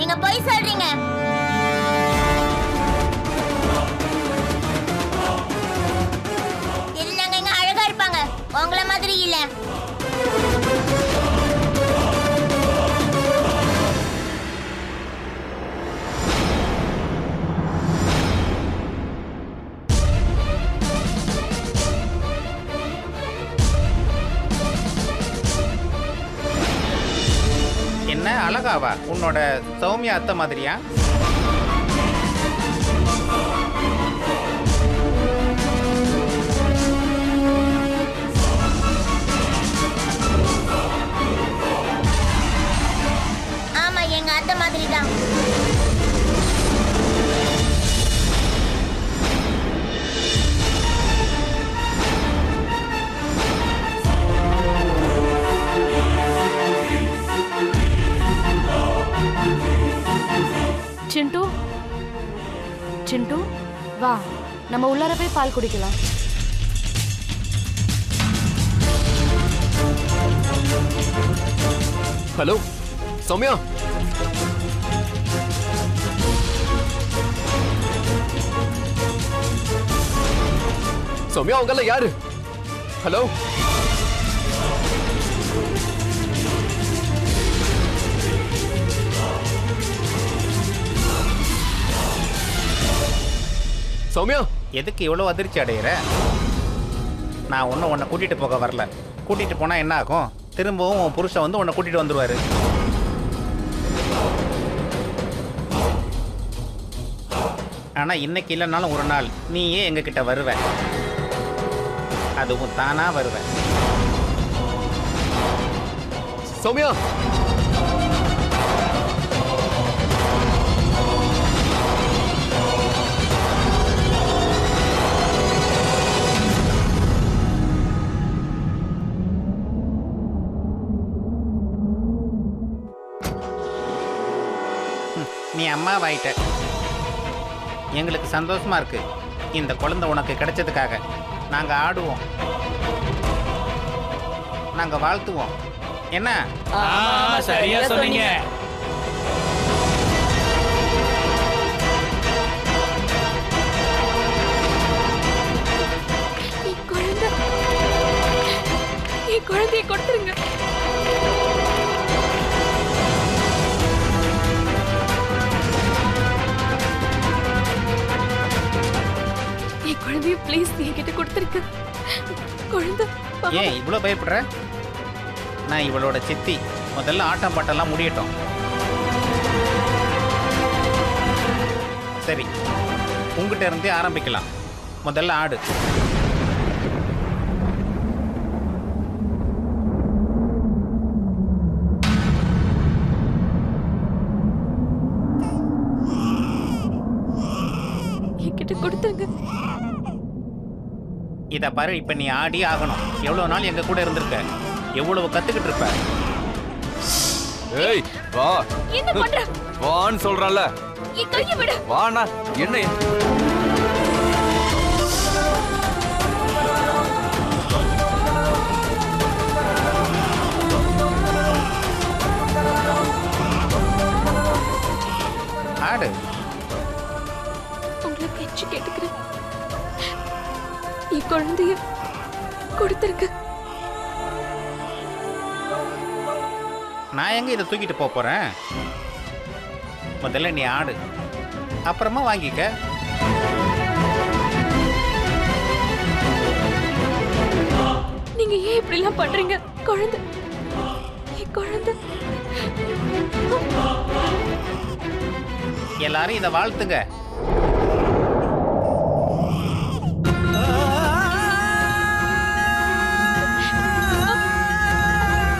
நீங்க போய் சொல்றீங்க. இருந்தாங்க இங்க அழகா இருப்பாங்க, உங்கள மாதிரி இல்ல. என்ன அழகாவா? உன்னோட சௌமியா அத்தை மாதிரியா? ஆமா, எங்க அத்தை மாதிரி தான். சிண்டு சிண்டு வா, நம்ம உள்ளார போய் பால் குடிக்கலாம். ஹலோ சௌமியா, சௌமியா உங்கள யாரு? ஹலோ சௌமியா, எதுக்கு இவ்வளோ அதிர்ச்சி அடையிற? நான் ஒன்றும் உன்னை கூட்டிகிட்டு போக வரல. கூட்டிகிட்டு போனால் என்ன ஆகும்? திரும்பவும் உன் புருஷன் வந்து உன்னை கூட்டிகிட்டு வந்துடுவார். ஆனால் இன்னைக்கு இல்லைனாலும் ஒரு நாள் நீயே எங்ககிட்ட வருவ. அதுவும் தானா வருவ. சௌமியா நீ அம்மாவாயிட்ட. எங்களுக்கு சந்தோஷமா இருக்கு. இந்த குழந்தை உனக்கு கிடைச்சதுக்காக நாங்கள் ஆடுவோம், நாங்கள் வாழ்த்துவோம். என்ன? சரியா சொன்னீங்க. என் குழந்தைய கொடுத்துருங்க. என் குழந்தைய ப்ளீஸ் என்கிட்ட கொடுத்துருங்க. குழந்தை ஏன் இவ்வளோ பயப்படுற? நான் இவளோட சித்தி. முதல்ல ஆட்டம் பாட்டெல்லாம் முடியட்டும். சரி, உங்ககிட்ட இருந்தே ஆரம்பிக்கலாம். முதல்ல ஆடு. என்கிட்ட கொடுத்துருங்க. இதை பாரு, இப்போ நீ ஆடி ஆகணும். எவ்வளோ நாள் எங்கள் கூட இருந்திருக்க, எவ்வளவு கற்றுக்கிட்டு இருப்ப. ஏய் வா, என்ன பண்ற? வான்னு சொல்றல. என் கையை விடு. வாண்ணா. என்ன ஆடு. உங்களை கெஞ்சி கேட்டுக்கிறேன், என் குழந்தைய கொடுத்துருங்க. நான் எங்க இதை தூக்கிட்டு போக போறேன்? முதல்ல நீ ஆடு, அப்புறமா வாங்கிக்க. நீங்க ஏன் இப்படி எல்லாம் பண்றீங்க? குழந்தை, என் குழந்தை. எல்லாரும் இதை வாழ்த்துங்க.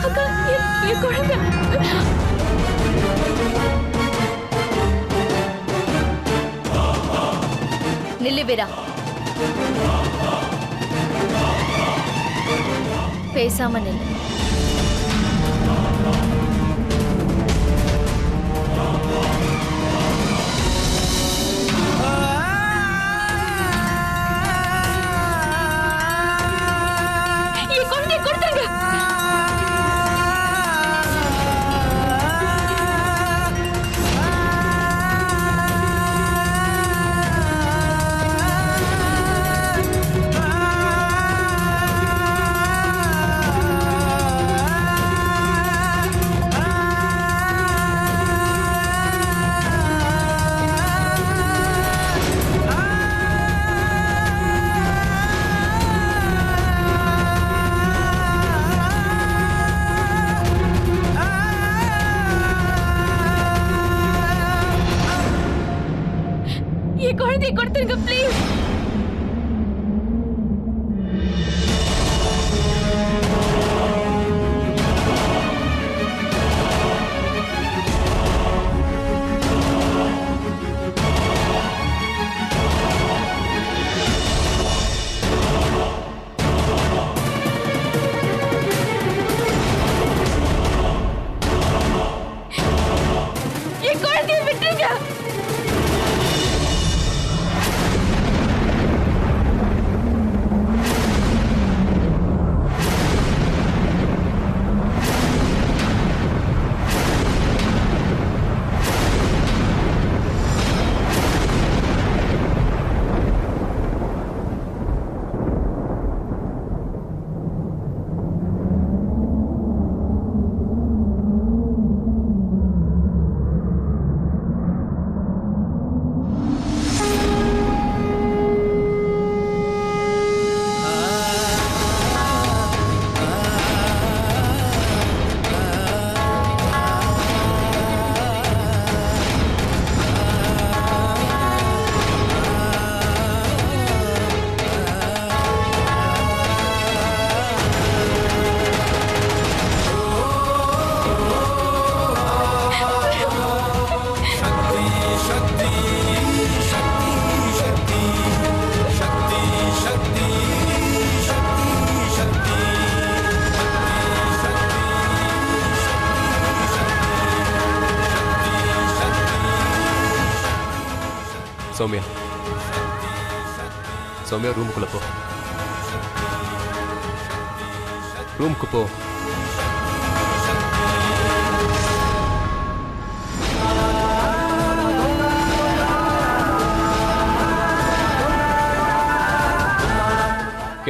அக்கா, என் குழந்தை. நில்லு வீரா, பேசாம நில்லு. என் குழந்தைய கொடுத்துருங்க. விட்டுருங்க ப்ளீஸ். என் குழந்தையை விட்டுருங்க. சௌமியா, சௌமியா ரூமுக்குள்ள போ. ரூமுக்கு போ.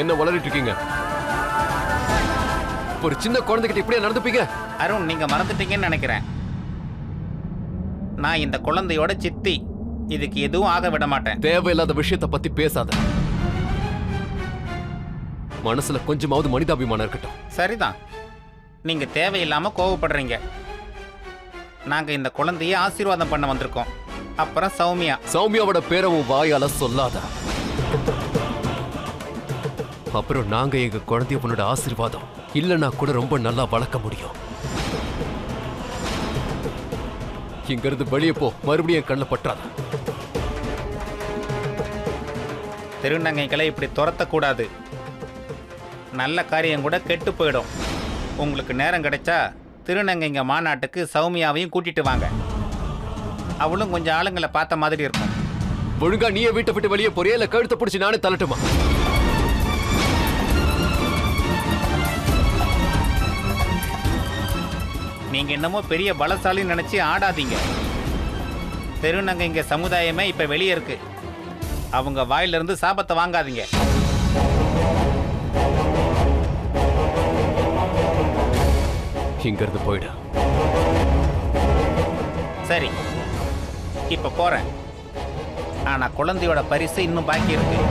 என்ன வளரிட்டு இருக்கீங்க? ஒரு சின்ன குழந்தைகிட்ட இப்படியே நடந்துப்பீங்க? அருண், நீங்க மறந்துட்டீங்கன்னு நினைக்கிறேன். நான் இந்த குழந்தையோட சித்தி. இதுக்கு எதுவும் ஆக விட மாட்டேன். தேவையில்லாத விஷயத்தை பத்தி பேசாத. மனசுல கொஞ்சமாவது மனிதாபிமானம் இருக்கட்டும். சரிதான், நீங்க தேவையில்லாம கோவப்படுறீங்க. நாங்க இந்த குழந்தைய ஆசீர்வாதம் பண்ண வந்திருக்கோம். அப்புறம் சௌமியா. சௌமியாவோட பேரை உன் வாயால சொல்லாத. அப்புறம் நாங்க எங்க குழந்தைய உன்னோட ஆசீர்வாதம் இல்லைன்னா கூட ரொம்ப நல்லா வளர்க்க முடியும். இங்கிருந்து வெளியே போ. மறுபடியும் என் கண்ணில் பற்றாத. திருநங்கைகளை இப்படி துரத்தக்கூடாது. நல்ல காரியம் கூட கெட்டு போயிடும். உங்களுக்கு நேரம் கிடைச்சா திருநங்கைங்க மாநாட்டுக்கு சௌமியாவையும் கூட்டிட்டு வாங்க. அவளும் கொஞ்சம் ஆளுங்களை பார்த்த மாதிரி இருக்கும். ஒழுங்கா நீயே வீட்டை விட்டு வெளியே போறியா இல்ல கழுத்தை பிடிச்சி நானே தள்ளட்டுமா? நீங்க என்னமோ பெரிய பலசாலின்னு நினைச்சு ஆடாதீங்க. திருநங்கைங்க சமுதாயமே இப்ப வெளியே இருக்கு. அவங்க வாயிலிருந்து சாபத்தை வாங்காதீங்க. இங்கிருந்து போயிடு. சரி, இப்ப போறேன். ஆனா குழந்தையோட பரிசு இன்னும் பாக்கி இருக்கு.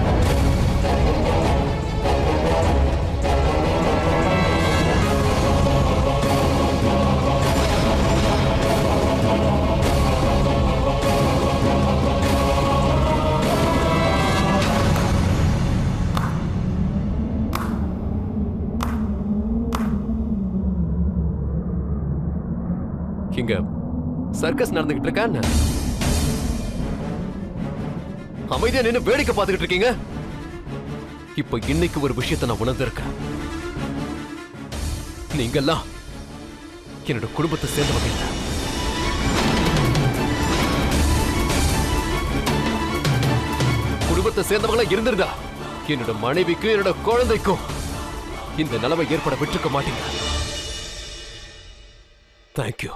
இங்க சர்க்கஸ் நடந்துகிட்டு இருக்கா என்ன? அமைதியா நின்னு வேடிக்கை பார்த்துக்கிட்டு இருக்கீங்க. இப்ப இன்னைக்கு ஒரு விஷயத்தை நான் உணர்ந்திருக்கேன். நீங்கெல்லாம் என்னோட குடும்பத்தை சேர்ந்தவங்க இல்ல. குடும்பத்தை சேர்ந்தவங்களா இருந்திருந்தா என்னோட மனைவிக்கும் என்னோட குழந்தைக்கும் இந்த நிலைமை ஏற்பட விட்டுருக்க மாட்டீங்க. தேங்க்யூ.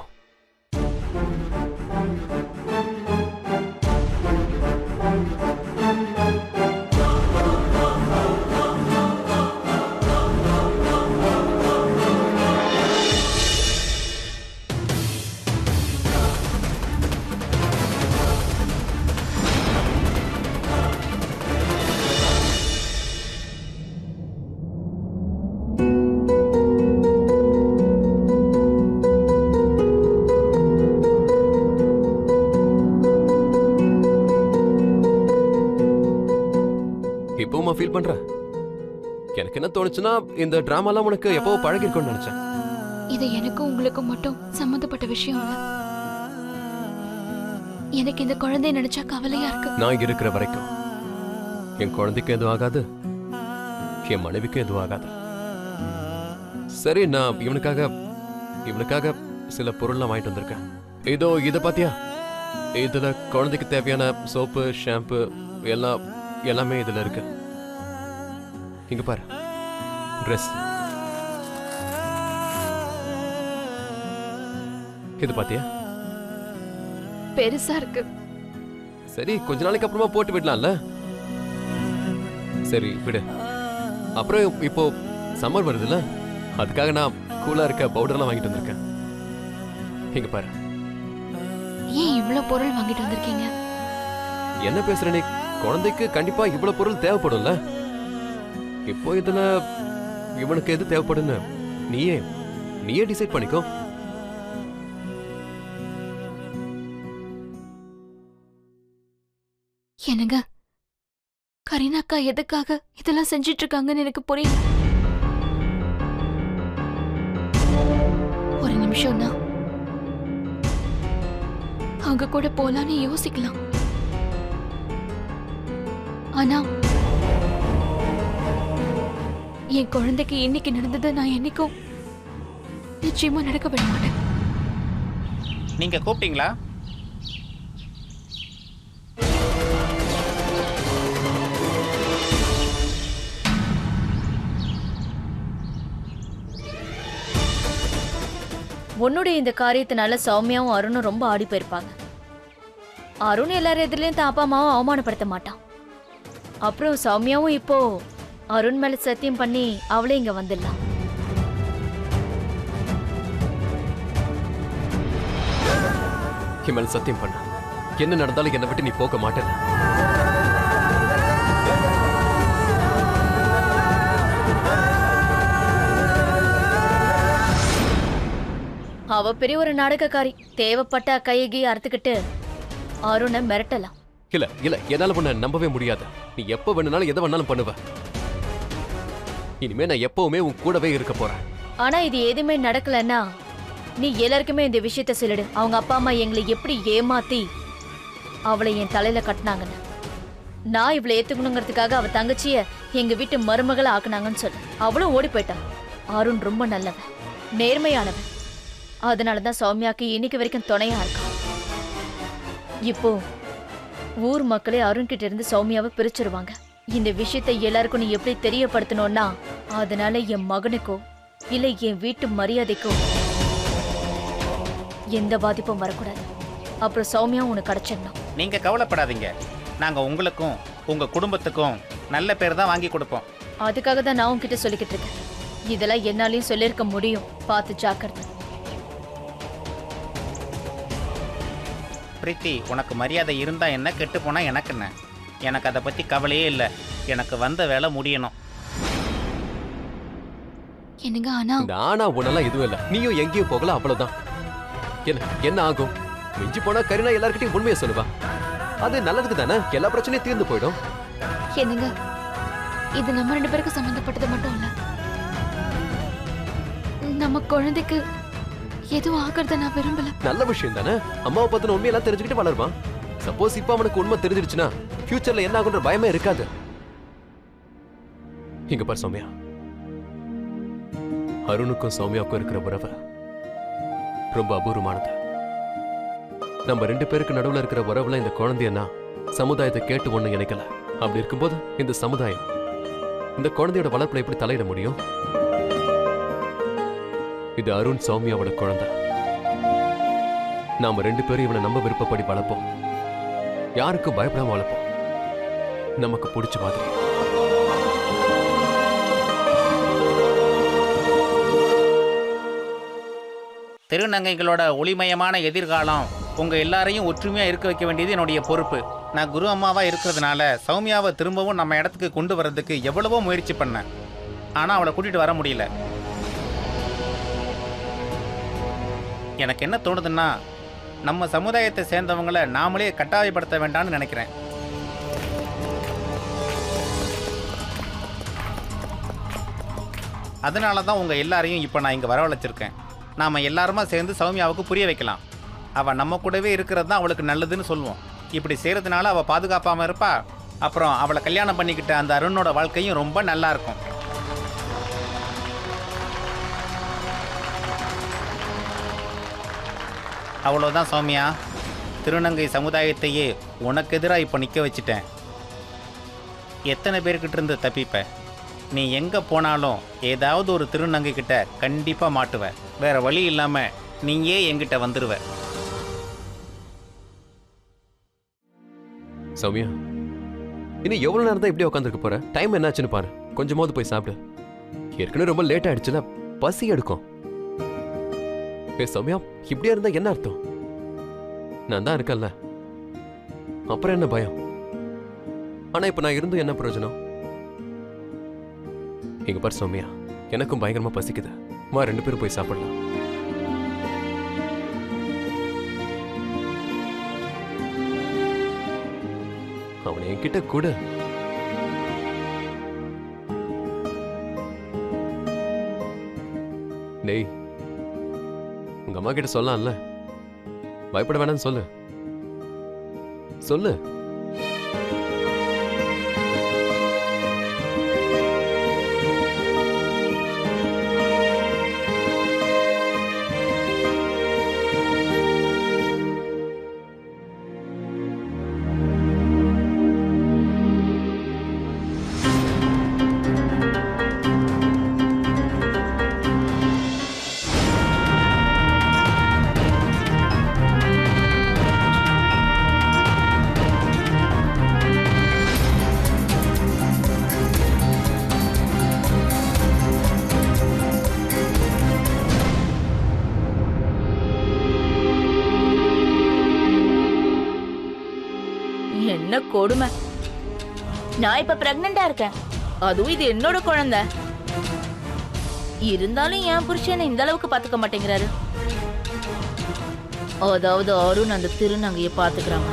ஃபீல் பண்ற? எனக்கு என்ன தோணுச்சுன்னா இந்த டிராமாலாம் உனக்கு எப்போ பழகிருக்கும்னு நினைச்சேன். இது எனக்கும் உங்களுக்கும் மட்டும் சம்பந்தப்பட்ட விஷயம் இல்ல. எனக்கு இந்த குழந்தைய நினைச்சா கவலையா இருக்கு. நான் இருக்கிற வரைக்கும் என் குழந்தைக்கு எதுவும் ஆகாது, என் மனைவிக்கு எதுவும் ஆகாது. சரி, நான் இவனுக்காக சில பொருள்லாம் வாங்கிட்டு வந்திருக்கேன். இதோ இதை பாத்தியா? இதுல குழந்தைக்கு தேவையான சோப்பு, ஷாம்பு எல்லாமே இதுல இருக்கு. இங்க பாரு, ட்ரெஸ். இது பாத்தியா? பெருசா இருக்கு. சரி, கொஞ்ச நாளைக்கு அப்புறமா போட்டு விடலாம்ல. சரி விடு. அப்புறம் இப்போ சம்மர் வருதுல்ல, அதுக்காக நான் கூலா இருக்க பவுடர்லாம் வாங்கிட்டு வந்திருக்கேன். இங்க பாரு. ஏன் இவ்ளோ பொருள் வாங்கிட்டு வந்திருக்கீங்க? என்ன பேசுற நீ? குழந்தைக்கு கண்டிப்பா இவ்வளவு பொருள் தேவைப்படும்ல. இப்போ இதுல இவனுக்கு எது தேவைப்படுன்னு நீயே டிசைட் பண்ணிக்கோ. என்னங்க, கரீனா அக்கா எதுக்காக இதெல்லாம் செஞ்சிட்டு இருக்காங்கன்னு எனக்கு புரியல. ஒரு நிமிஷம் தான் அவங்க கூட போலான்னு யோசிக்கலாம். ஆனா என் குழந்தைக்கு இன்னைக்கு நடந்தது நான் என்னைக்கும் நிச்சயமா நடக்க விட மாட்டேன். நீங்க கூப்பிட்டீங்களா? உன்னுடைய இந்த காரியத்தினால சௌமியாவும் அருணும் ரொம்ப ஆடி போயிருப்பாங்க. அருண் எல்லாரும் எதிரிலையும் தான் அப்பா அம்மாவும் அவமானப்படுத்த மாட்டான். அப்புறம் சௌமியாவும் இப்போ அருண் மேல சத்தியம் பண்ணி அவளே இங்க வந்துடலாம். மேல சத்தியம் பண்ண, என்ன நடந்தாலும் என்னை விட்டு நீ போக மாட்டேன். அவ பெரிய ஒரு நாடகக்காரி. தேவைப்பட்ட கையை அறுத்துக்கிட்டு அருணை மிரட்டலாம். இல்ல என்னால உன்னை நம்பவே முடியாது. நீ எப்ப வேணும்னாலும் எதை வேணாலும் பண்ணுவ. இனிமே நான் எப்பவுமே உன் கூடவே இருக்க போறேன். ஆனா இது எதுவுமே நடக்கலன்னா நீ எல்லாருக்குமே இந்த விஷயத்த சொல்லிடு. அவங்க அப்பா அம்மா எங்களை எப்படி ஏமாத்தி அவளை என் தலையில கட்டினாங்கன்னு. நான் இவளை ஏத்துக்கணுங்கிறதுக்காக அவ தங்கச்சிய எங்க வீட்டு மருமகளை ஆக்குனாங்கன்னு சொல்லு. அவளும் ஓடி போயிட்டான். அருண் ரொம்ப நல்லவன், நேர்மையானவன். அதனாலதான் சௌமியாக்கு இன்னைக்கு வரைக்கும் துணையா இருக்கான். இப்போ ஊர் மக்களே அருண் கிட்ட இருந்து சௌமியாவை பிரிச்சிருவாங்க. இந்த விஷயத்தை எல்லாருக்கும் நீ எப்படி தெரியப்படுத்தணும்னா, அதனால என் மகனுக்கோ இல்ல என் வீட்டு மரியாதைக்கோ எந்த பாதிப்பும் வரக்கூடாது. அப்புறம் சௌமியா உனக்கு கிடைச்சிடணும். நீங்க கவலைப்படாதீங்க. நாங்க உங்களுக்கும் உங்க குடும்பத்துக்கும் நல்ல பேர் தான் வாங்கி கொடுப்போம். அதுக்காக தான் நான் உன்கிட்ட சொல்லிக்கிட்டு இருக்கேன். இதெல்லாம் என்னாலையும் சொல்லியிருக்க முடியும். பார்த்து ஜாக்கிரதை. பிரீத்தி, உனக்கு மரியாதை இருந்தா என்ன, கெட்டு போனா எனக்கு என்ன? எனக்கு அதை பத்தி கவலையே இல்லை. எனக்கு வந்த வேலை முடியணும். என்னங்க, ஆனா உன்னெல்லாம் எதுவும் இல்ல. நீயும் எங்கேயும் போகல, அவ்வளவுதான். என்ன ஆகும்? மிஞ்சி போனா கரீனா எல்லார்கிட்டயும் உண்மையை சொல்லுவா. அது நல்லதுக்கு தானே, எல்லா பிரச்சனையும் தீர்ந்து போயிடும். என்னங்க, இது நம்ம 2 பேருக்கு சம்பந்தப்பட்டது மட்டும் இல்ல. நம்ம குழந்தைக்கு எதுவும் ஆகிறத நான் விரும்பல. நல்ல விஷயம் தானே. அம்மாவை பத்தின உண்மையெல்லாம் தெரிஞ்சுக்கிட்டு வளருவான். சப்போஸ் இப்ப அவனுக்கு உண்மை தெரிஞ்சிருச்சுன்னா ஃபியூச்சர்ல என்ன ஆகுன்ற பயமே இருக்காது. இங்க பாரு சௌமியா, அருணுக்கும் சௌமியாவுக்கும் இருக்கிற உறவு ரொம்ப அபூர்வமானது. நம்ம 2 பேருக்கு நடுவுல இருக்கிற உறவுல இந்த குழந்தையன்னா சமுதாயத்தை கேட்டு ஒண்ணு நினைக்கல. அப்படி இருக்கும்போது இந்த சமுதாயம் இந்த குழந்தையோட வளர்ப்புல எப்படி தலையிட முடியும்? இது அருண் சௌமியாவோட குழந்தை. நாம 2 பேரும் இவனை நம்ம விருப்பப்படி வளர்ப்போம். யாருக்கும் பயப்படாம வளர்ப்போம், நமக்கு பிடிச்ச மாதிரி. திருநங்கைகளோட ஒளிமயமான எதிர்காலம் உங்க எல்லாரையும் ஒற்றுமையா இருக்க வைக்க வேண்டியது என்னுடைய பொறுப்பு. நான் குரு அம்மாவா இருக்கிறதுனால சௌமியாவை திரும்பவும் நம்ம இடத்துக்கு கொண்டு வர்றதுக்கு எவ்வளவோ முயற்சி பண்ணேன். ஆனா அவளை கூட்டிட்டு வர முடியல. எனக்கு என்ன தோணுதுன்னா, நம்ம சமுதாயத்தை சேர்ந்தவங்களை நாமளே கட்டாயப்படுத்த வேண்டாம்னு நினைக்கிறேன். அதனால தான் உங்கள் எல்லாரையும் இப்போ நான் இங்கே வரவழைச்சிருக்கேன். நாம் எல்லாருமா சேர்ந்து சௌமியாவுக்கு புரிய வைக்கலாம். அவள் நம்ம கூடவே இருக்கிறது தான் அவளுக்கு நல்லதுன்னு சொல்லுவோம். இப்படி செய்கிறதுனால அவள் பாதுகாப்பாமல் இருப்பா. அப்புறம் அவளை கல்யாணம் பண்ணிக்கிட்ட அந்த அருணோட வாழ்க்கையும் ரொம்ப நல்லா இருக்கும். அவ்வளோதான் சௌமியா. திருநங்கை சமுதாயத்தையே உனக்கு எதிராக இப்போ நிற்க வச்சுட்டேன். எத்தனை பேர்கிட்ட இருந்து தப்பிப்ப? நீ எங்கே போனாலும் ஏதாவது ஒரு திருநங்கை கிட்ட கண்டிப்பாக மாட்டுவ. வேற வழி இல்லாமல் நீயே என்கிட்ட வந்துடுவ. சௌமியா, இன்னும் எவ்வளோ நேரம் தான் இப்படியே உட்காந்துருக்க போற? டைம் என்னாச்சுன்னு பாரு. கொஞ்சமாவது போய் சாப்பிடு. ஏற்கனவே ரொம்ப லேட் ஆயிடுச்சுல, பசி எடுக்கும். சௌமியா, இப்படியா இருந்தா என்ன அர்த்தம்? நான் தான் இருக்கேன்ல, அப்புறம் என்ன பயம்? ஆனா இப்ப நான் இருந்தும் என்ன பிரயோஜனம்? இங்க பாரு சௌமியா, எனக்கும் பயங்கரமா பசிக்குது. வா, 2 பேரும் போய் சாப்பிடலாம். அவனை என்கிட்ட கூட. டேய், உங்க அம்மா கிட்ட சொல்லலாம்ல? பயப்பட வேணாம்னு சொல்லு. சொல்லு. என்ன கொடுமை. நான் இப்ப பிரெக்னண்டா இருக்கேன். அதுவும் இது என்னோட குழந்தை. இருந்தாலும் என் புருஷனை இந்த அளவுக்கு பாத்துக்க மாட்டேங்கிறாரு. அதாவது அருண் அந்த திருநங்கையை பாத்துக்கிறாங்க.